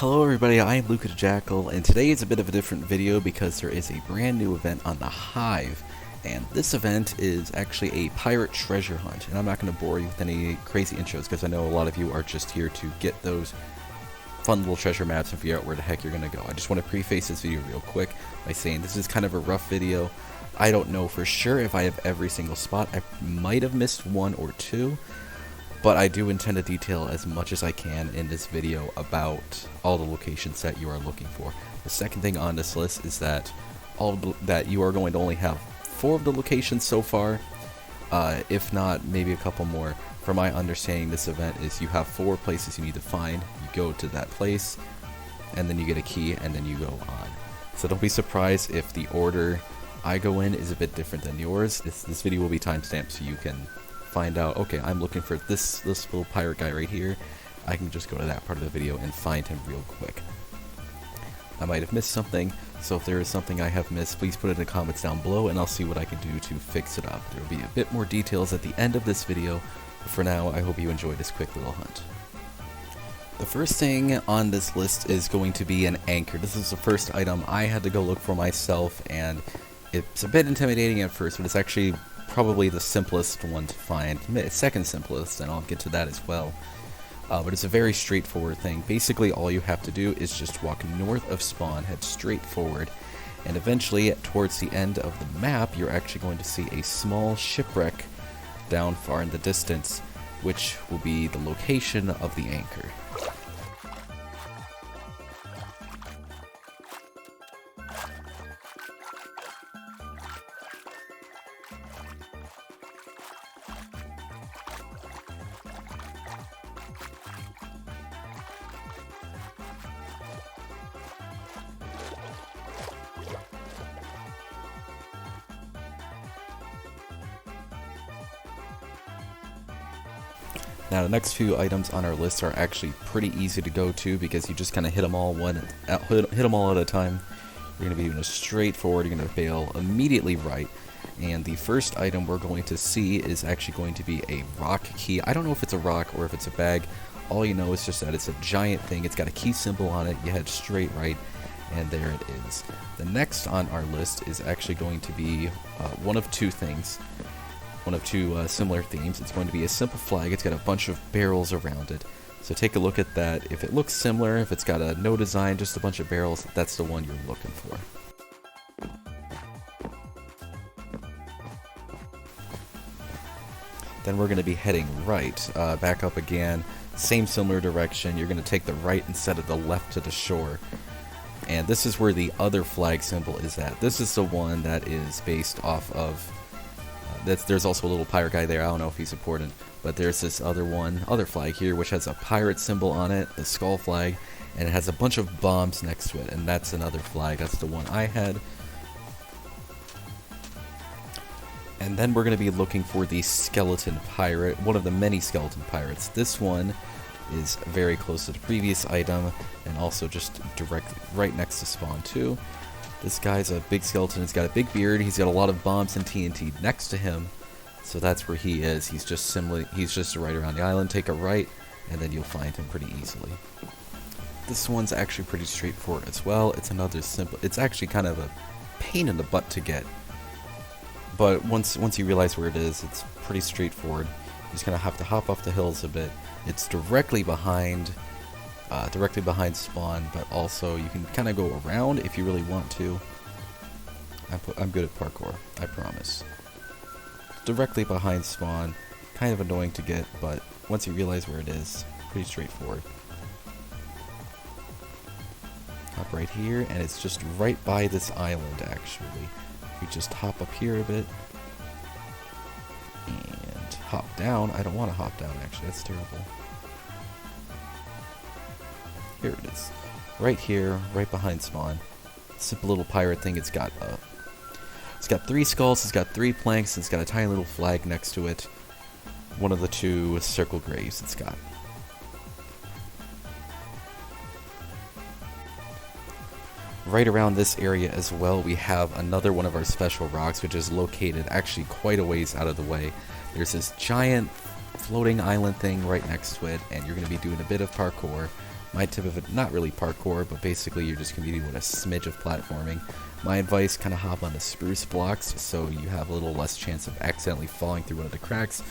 Hello everybody, I am LucaTheJackal, and today is a bit of a different video because there is a brand new event on the HIVE, and this event is actually a pirate treasure hunt, and I'm not going to bore you with any crazy intros because I know a lot of you are just here to get those fun little treasure maps and figure out where the heck you're going to go. I just want to preface this video real quick by saying this is kind of a rough video. I don't know for sure if I have every single spot. I might have missed one or two, but I do intend to detail as much as I can in this video about all the locations that you are looking for. The second thing on this list is that that you are going to only have 4 of the locations so far, if not maybe a couple more. From my understanding, this event is you have 4 places you need to find. You go to that place, and then you get a key, and then you go on. So don't be surprised if the order I go in is a bit different than yours. This video will be timestamped so you can find out, okay, I'm looking for this little pirate guy right here. I can just go to that part of the video and find him real quick. I might have missed something, so if there is something I have missed, please put it in the comments down below and I'll see what I can do to fix it up. There will be a bit more details at the end of this video, but for now, I hope you enjoy this quick little hunt. The first thing on this list is going to be an anchor. This is the first item I had to go look for myself, and it's a bit intimidating at first, but it's actually probably the simplest one to find. Second simplest, and I'll get to that as well. But it's a very straightforward thing. Basically, all you have to do is just walk north of spawn, head straight forward, and eventually, towards the end of the map, you're actually going to see a small shipwreck down far in the distance, which will be the location of the anchor. Now the next few items on our list are actually pretty easy to go to because you just kind of hit them all at a time. You're going to be doing a straightforward. You're going to bail immediately right. And the first item we're going to see is actually going to be a rock key. I don't know if it's a rock or if it's a bag. All you know is just that it's a giant thing. It's got a key symbol on it. You head straight right, and there it is. The next on our list is actually going to be one of two things. One of two similar themes. It's going to be a simple flag. It's got a bunch of barrels around it. So take a look at that. If it looks similar, if it's got no design, just a bunch of barrels, that's the one you're looking for. Then we're going to be heading right, back up again, same similar direction. You're going to take the right instead of the left to the shore. And this is where the other flag symbol is at. This is the one that is based off of there's also a little pirate guy there. I don't know if he's important, but there's this other flag here, which has a pirate symbol on it, the skull flag, and it has a bunch of bombs next to it, and that's another flag. That's the one I had. And then we're going to be looking for the skeleton pirate, one of the many skeleton pirates. This one is very close to the previous item, and also just right next to spawn too. This guy's a big skeleton. He's got a big beard. He's got a lot of bombs and TNT next to him. So that's where he is. He's just right around the island. Take a right, and then you'll find him pretty easily. This one's actually pretty straightforward as well. It's another simple. It's actually kind of a pain in the butt to get. But once you realize where it is, it's pretty straightforward. You just kind of have to hop off the hills a bit. It's directly behind spawn, but also you can kind of go around if you really want to. I'm good at parkour, I promise. Directly behind spawn, kind of annoying to get, but once you realize where it is, pretty straightforward. Hop right here, and it's just right by this island actually. We just hop up here a bit, and hop down. I don't want to hop down actually, that's terrible. Here it is. Right here, right behind spawn. Simple little pirate thing. It's got 3 skulls, it's got 3 planks, and it's got a tiny little flag next to it. One of the 2 circle graves it's got. Right around this area as well, we have another one of our special rocks, which is located actually quite a ways out of the way. There's this giant floating island thing right next to it, and you're going to be doing a bit of parkour My tip of it, not really parkour, but basically you're just going to be doing a smidge of platforming. My advice, kind of hop on the spruce blocks so you have a little less chance of accidentally falling through one of the cracks.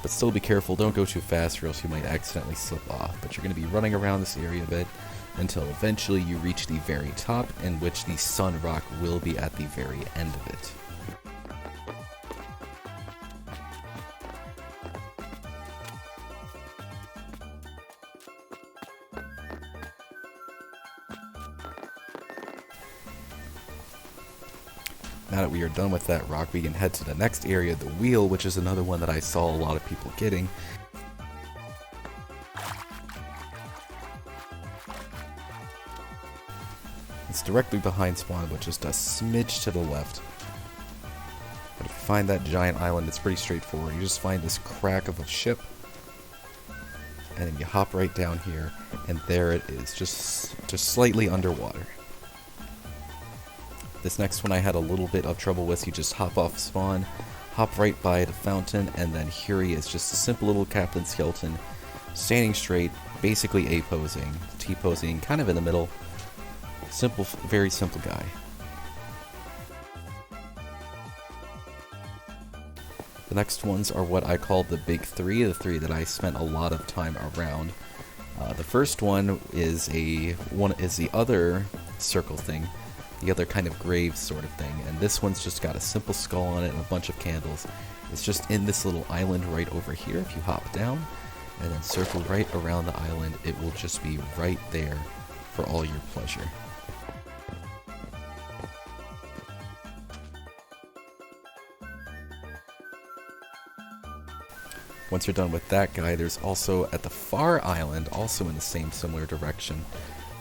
But still be careful, don't go too fast or else you might accidentally slip off. But you're going to be running around this area a bit until eventually you reach the very top, in which the sun rock will be at the very end of it. Now that we are done with that rock, we can head to the next area, the wheel, which is another one that I saw a lot of people getting. It's directly behind spawn, but just a smidge to the left. But if you find that giant island, it's pretty straightforward. You just find this crack of a ship, and then you hop right down here, and there it is, just slightly underwater. This next one I had a little bit of trouble with. You just hop off spawn, hop right by the fountain, and then here he is, just a simple little Captain Skeleton, standing straight, basically A-posing, T-posing, kind of in the middle. Simple, very simple guy. The next ones are what I call the big three, the three that I spent a lot of time around. The first one is the other circle thing, the other kind of grave sort of thing, and this one's just got a simple skull on it and a bunch of candles. It's just in this little island right over here. If you hop down and then circle right around the island, it will just be right there for all your pleasure. Once you're done with that guy, there's also at the far island, also in the same similar direction,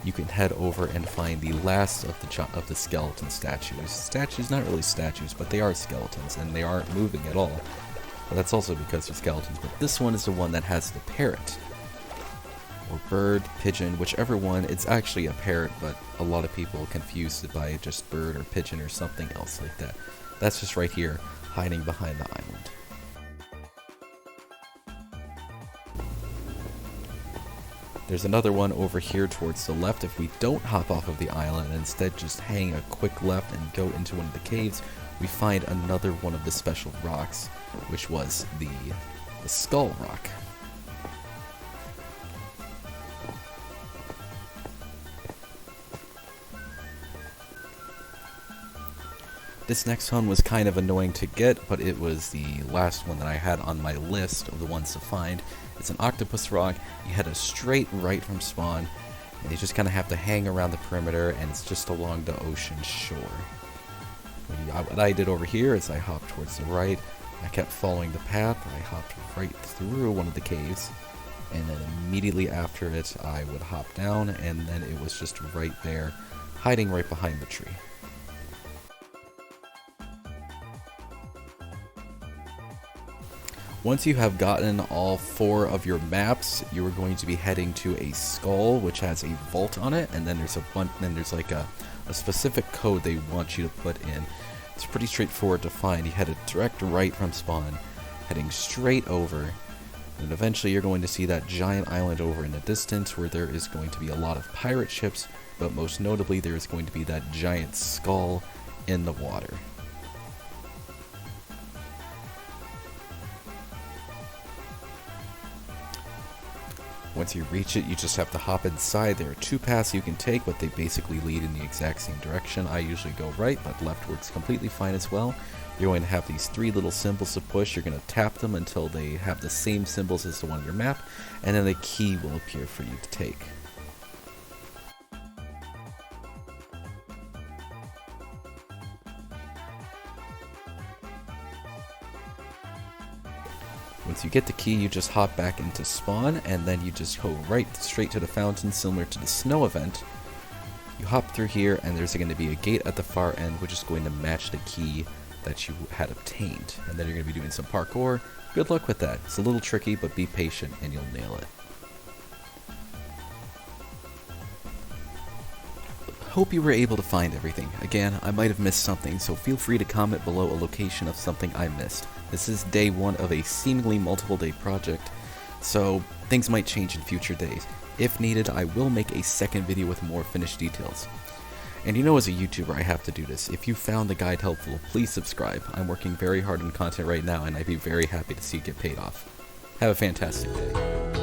you can head over and find the last of the skeleton statues. Statues, not really statues, but they are skeletons, and they aren't moving at all. But that's also because they're skeletons. But this one is the one that has the parrot, or bird, pigeon, whichever one. It's actually a parrot, but a lot of people confuse it by just bird or pigeon or something else like that. That's just right here, hiding behind the island. There's another one over here towards the left. If we don't hop off of the island and instead just hang a quick left and go into one of the caves, we find another one of the special rocks, which was the skull rock. This next one was kind of annoying to get, but it was the last one that I had on my list of the ones to find. It's an Octopus Rock. You head a straight right from spawn, and you just kind of have to hang around the perimeter, and it's just along the ocean shore. What I did over here is I hopped towards the right. I kept following the path. I hopped right through one of the caves, and then immediately after it, I would hop down, and then it was just right there, hiding right behind the tree. Once you have gotten all 4 of your maps, you are going to be heading to a skull, which has a vault on it, and then there's like a specific code they want you to put in. It's pretty straightforward to find. You head a direct right from spawn, heading straight over, and eventually you're going to see that giant island over in the distance where there is going to be a lot of pirate ships, but most notably there is going to be that giant skull in the water. Once you reach it, you just have to hop inside. There are 2 paths you can take, but they basically lead in the exact same direction. I usually go right, but left works completely fine as well. You're going to have these 3 little symbols to push. You're going to tap them until they have the same symbols as the one on your map, and then a key will appear for you to take. Once you get the key, you just hop back into spawn, and then you just go right straight to the fountain, similar to the snow event. You hop through here, and there's going to be a gate at the far end, which is going to match the key that you had obtained. And then you're going to be doing some parkour. Good luck with that. It's a little tricky, but be patient, and you'll nail it. Hope you were able to find everything. Again, I might have missed something, so feel free to comment below a location of something I missed. This is day 1 of a seemingly multiple day project, so things might change in future days. If needed, I will make a second video with more finished details. And you know, as a YouTuber, I have to do this. If you found the guide helpful, please subscribe. I'm working very hard on content right now, and I'd be very happy to see it get paid off. Have a fantastic day.